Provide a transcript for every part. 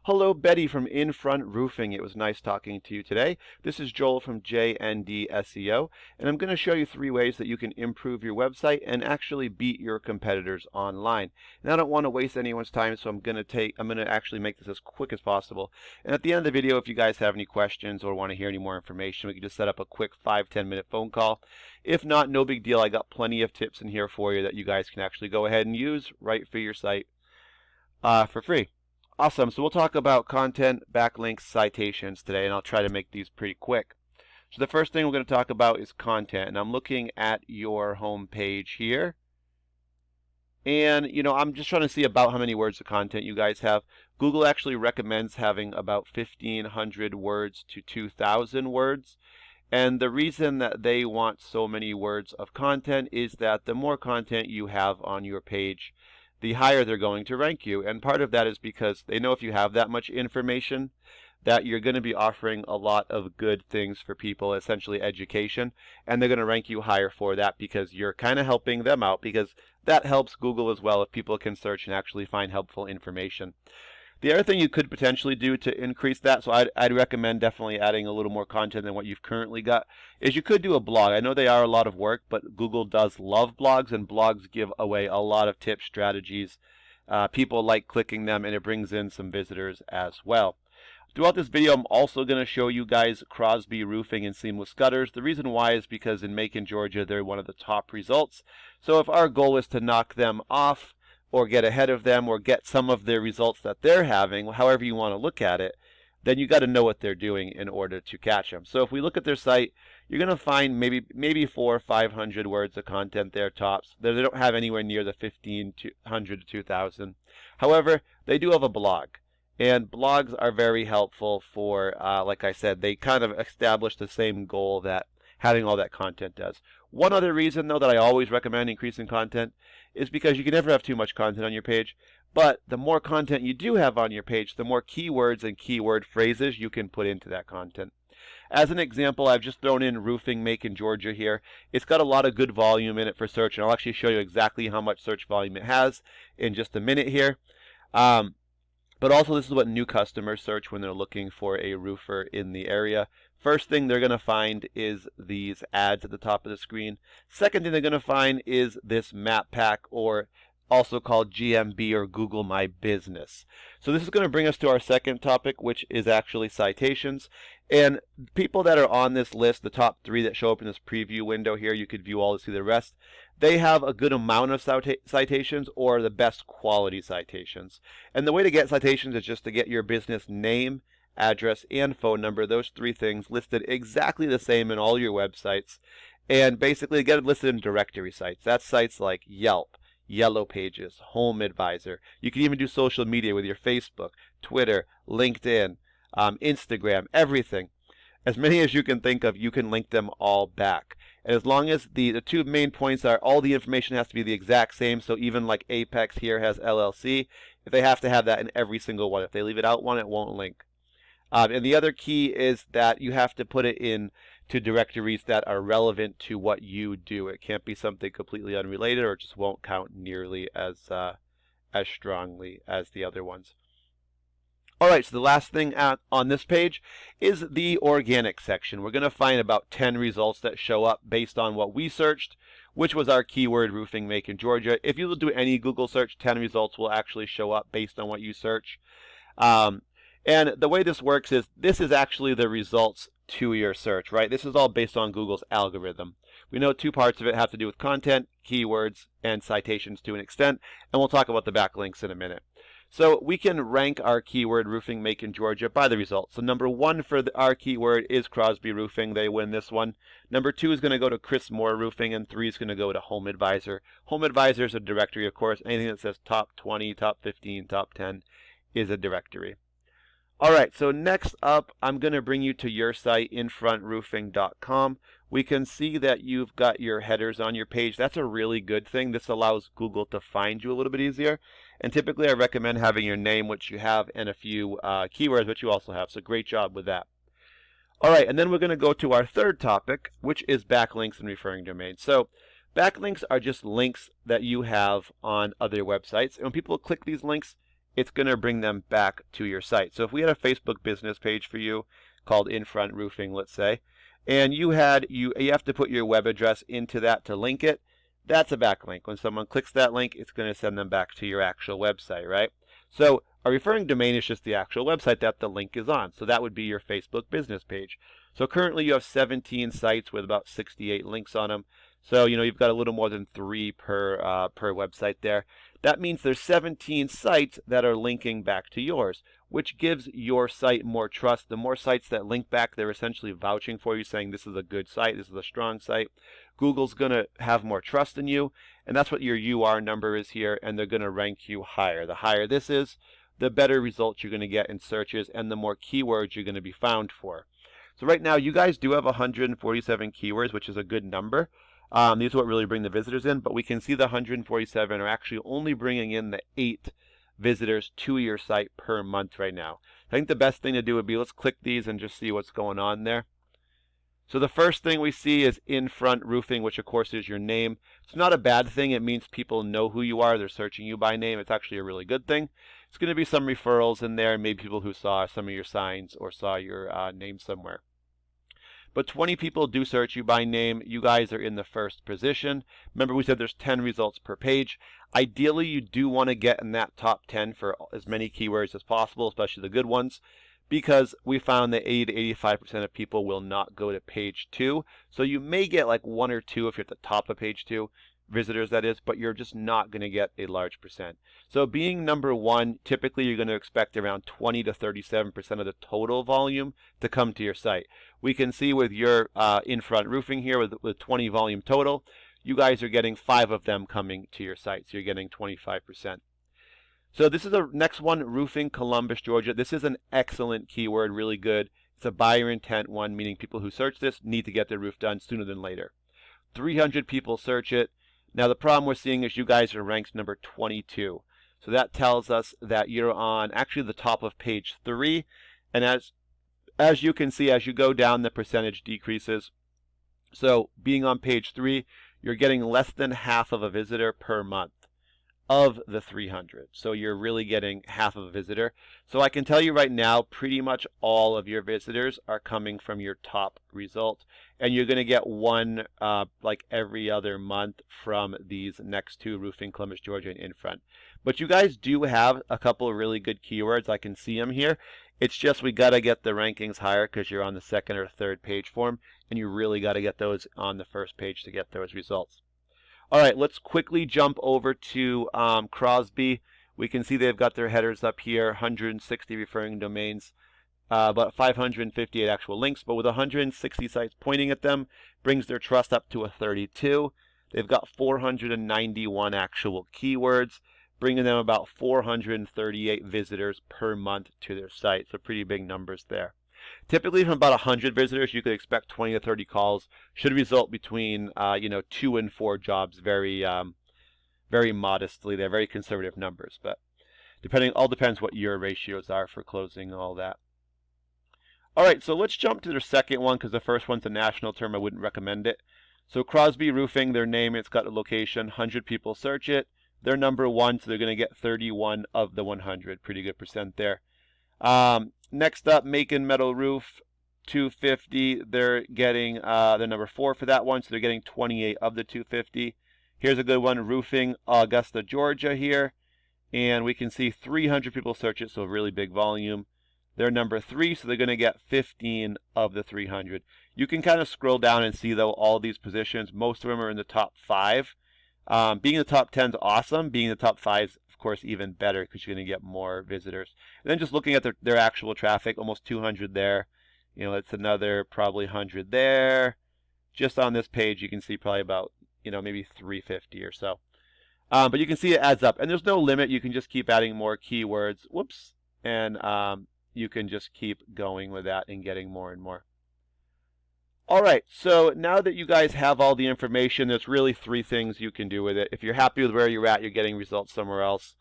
Hello, Betty from Infront Roofing. It was nice talking to you today. This is Joel from JND SEO, and I'm going to show you 3 ways that you can improve your website and actually beat your competitors online. And I don't want to waste anyone's time, so I'm going to actually make this as quick as possible. And at the end of the video, if you guys have any questions or want to hear any more information, we can just set up a quick 5-10 minute phone call. If not, no big deal. I got plenty of tips in here for you that you guys can actually go ahead and use right for your site for free. Awesome. So we'll talk about content, backlinks, citations today, and I'll try to make these pretty quick. So the first thing we're going to talk about is content, and I'm looking at your home page here. And, I'm just trying to see about how many words of content you guys have. Google actually recommends having about 1,500 words to 2,000 words. And the reason that they want so many words of content is that the more content you have on your page, the higher they're going to rank you. And part of that is because they know if you have that much information, that you're going to be offering a lot of good things for people, essentially education, and they're going to rank you higher for that because you're kind of helping them out, because that helps Google as well if people can search and actually find helpful information. The other thing you could potentially do to increase that, so I'd recommend definitely adding a little more content than what you've currently got, is you could do a blog. I know they are a lot of work, but Google does love blogs, and blogs give away a lot of tips, strategies. People like clicking them, and it brings in some visitors as well. Throughout this video, I'm also going to show you guys Crosby Roofing and Seamless Gutters. The reason why is because in Macon, Georgia, they're one of the top results. So if our goal is to knock them off, or get ahead of them, or get some of their results that they're having, however you want to look at it, then you got to know what they're doing in order to catch them. So if we look at their site, you're going to find maybe 400 or 500 words of content there tops. They don't have anywhere near the 1,500 to 2,000. However, they do have a blog. And blogs are very helpful for, like I said, they kind of establish the same goal that having all that content does. One other reason, though, that I always recommend increasing content is because you can never have too much content on your page, but the more content you do have on your page, the more keywords and keyword phrases you can put into that content. As an example, I've just thrown in roofing Macon, Georgia here. It's got a lot of good volume in it for search, and I'll actually show you exactly how much search volume it has in just a minute here. But also, this is what new customers search when they're looking for a roofer in the area. First thing they're going to find is these ads at the top of the screen. Second thing they're going to find is this map pack, or also called GMB or Google My Business. So this is going to bring us to our second topic, which is actually citations. And people that are on this list, the top 3 that show up in this preview window here, you could view all to see the rest. They have a good amount of citations, or the best quality citations. And the way to get citations is just to get your business name, address, and phone number, those 3 things listed exactly the same in all your websites, and basically get it listed in directory sites. That's sites like Yelp, Yellow Pages, Home Advisor. You can even do social media with your Facebook, Twitter, LinkedIn, Instagram, everything. As many as you can think of, you can link them all back. And as long as the 2 main points are all the information has to be the exact same, so even like Apex here has LLC, if they have to have that in every single one. If they leave it out one, it won't link. And the other key is that you have to put it in to directories that are relevant to what you do. It can't be something completely unrelated, or it just won't count nearly as strongly as the other ones. Alright, so the last thing on this page is the organic section. We're going to find about 10 results that show up based on what we searched, which was our keyword roofing Macon, Georgia. If you do any Google search, 10 results will actually show up based on what you search. And the way this works is, this is actually the results to your search, right? This is all based on Google's algorithm. We know 2 parts of it have to do with content, keywords, and citations to an extent, and we'll talk about the backlinks in a minute. So we can rank our keyword roofing Macon, Georgia by the results. So number 1 for our keyword is Crosby Roofing. They win this one. Number 2 is going to go to Chris Moore Roofing, and 3 is going to go to Home Advisor. Home Advisor is a directory, of course. Anything that says top 20, top 15, top 10 is a directory. Alright, so next up, I'm going to bring you to your site, infrontroofing.com. We can see that you've got your headers on your page. That's a really good thing. This allows Google to find you a little bit easier. And typically I recommend having your name, which you have, and a few keywords, which you also have. So great job with that. Alright, and then we're going to go to our third topic, which is backlinks and referring domains. So backlinks are just links that you have on other websites. And when people click these links, it's going to bring them back to your site. So if we had a Facebook business page for you called Infront Roofing, let's say, and you have to put your web address into that to link it, that's a backlink. When someone clicks that link, it's going to send them back to your actual website, right? So a referring domain is just the actual website that the link is on. So that would be your Facebook business page. So currently you have 17 sites with about 68 links on them. So, you've got a little more than 3 per website there. That means there's 17 sites that are linking back to yours, which gives your site more trust. The more sites that link back, they're essentially vouching for you, saying this is a good site, this is a strong site. Google's going to have more trust in you, and that's what your UR number is here, and they're going to rank you higher. The higher this is, the better results you're going to get in searches, and the more keywords you're going to be found for. So right now, you guys do have 147 keywords, which is a good number. These are what really bring the visitors in, but we can see the 147 are actually only bringing in the 8 visitors to your site per month right now. I think the best thing to do would be, let's click these and just see what's going on there. So the first thing we see is Infront Roofing, which of course is your name. It's not a bad thing. It means people know who you are. They're searching you by name. It's actually a really good thing. It's going to be some referrals in there, maybe people who saw some of your signs or saw your name somewhere. But 20 people do search you by name. You guys are in the first position. Remember, we said there's 10 results per page. Ideally, you do want to get in that top 10 for as many keywords as possible, especially the good ones, because we found that 80 to 85% of people will not go to page 2. So you may get like 1 or 2 if you're at the top of page 2, visitors that is, but you're just not going to get a large percent. So being number 1, typically you're going to expect around 20 to 37% of the total volume to come to your site. We can see with your Infront Roofing here with 20 volume total, you guys are getting 5 of them coming to your site. So you're getting 25%. So this is the next one, Roofing, Columbus, Georgia. This is an excellent keyword, really good. It's a buyer intent one, meaning people who search this need to get their roof done sooner than later. 300 people search it. Now the problem we're seeing is you guys are ranked number 22. So that tells us that you're on actually the top of page 3. And as you can see, as you go down, the percentage decreases. So being on page 3, you're getting less than half of a visitor per month of the 300. So you're really getting half of a visitor. So I can tell you right now, pretty much all of your visitors are coming from your top result. And you're going to get one like every other month from these next 2, Roofing, Columbus, Georgia, and Infront. But you guys do have a couple of really good keywords. I can see them here. It's just we got to get the rankings higher because you're on the 2nd or 3rd page form, and you really got to get those on the 1st page to get those results. All right, let's quickly jump over to Crosby. We can see they've got their headers up here, 160 referring domains, about 558 actual links, but with 160 sites pointing at them, brings their trust up to a 32. They've got 491 actual keywords, bringing them about 438 visitors per month to their site. So pretty big numbers there. Typically from about 100 visitors, you could expect 20 to 30 calls. Should result between 2 and 4 jobs very modestly. They're very conservative numbers, but all depends what your ratios are for closing and all that. All right, so let's jump to their second one because the first one's a national term. I wouldn't recommend it. So Crosby Roofing, their name, it's got a location. 100 people search it. They're number 1, so they're going to get 31 of the 100. Pretty good percent there. Next up, Macon Metal Roof, 250. They're getting they're number 4 for that one, so they're getting 28 of the 250. Here's a good one, Roofing, Augusta, Georgia here, and we can see 300 people search it, so really big volume. They're number 3, so they're going to get 15 of the 300. You can kind of scroll down and see, though, all these positions. Most of them are in the top 5. Being in the top 10 is awesome. Being in the top 5 is, of course, even better because you're going to get more visitors. And then just looking at their actual traffic, almost 200 there. It's another probably 100 there. Just on this page, you can see probably about, maybe 350 or so. But you can see it adds up. And there's no limit. You can just keep adding more keywords. Whoops. And you can just keep going with that and getting more and more. All right, so now that you guys have all the information, there's really 3 things you can do with it. If you're happy with where you're at, you're getting results somewhere else.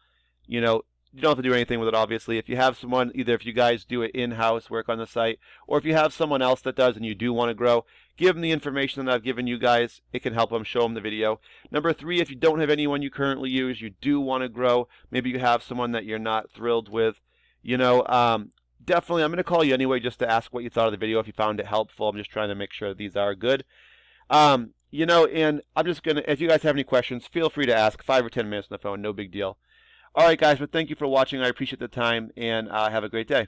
You don't have to do anything with it, obviously. If you have someone, either if you guys do it in-house, work on the site, or if you have someone else that does and you do want to grow, give them the information that I've given you guys. It can help them, show them the video. Number 3, if you don't have anyone you currently use, you do want to grow, maybe you have someone that you're not thrilled with, definitely I'm going to call you anyway just to ask what you thought of the video, if you found it helpful. I'm just trying to make sure these are good. And I'm just going to, if you guys have any questions, feel free to ask. 5 or 10 minutes on the phone, no big deal. All right, guys, but thank you for watching. I appreciate the time, and have a great day.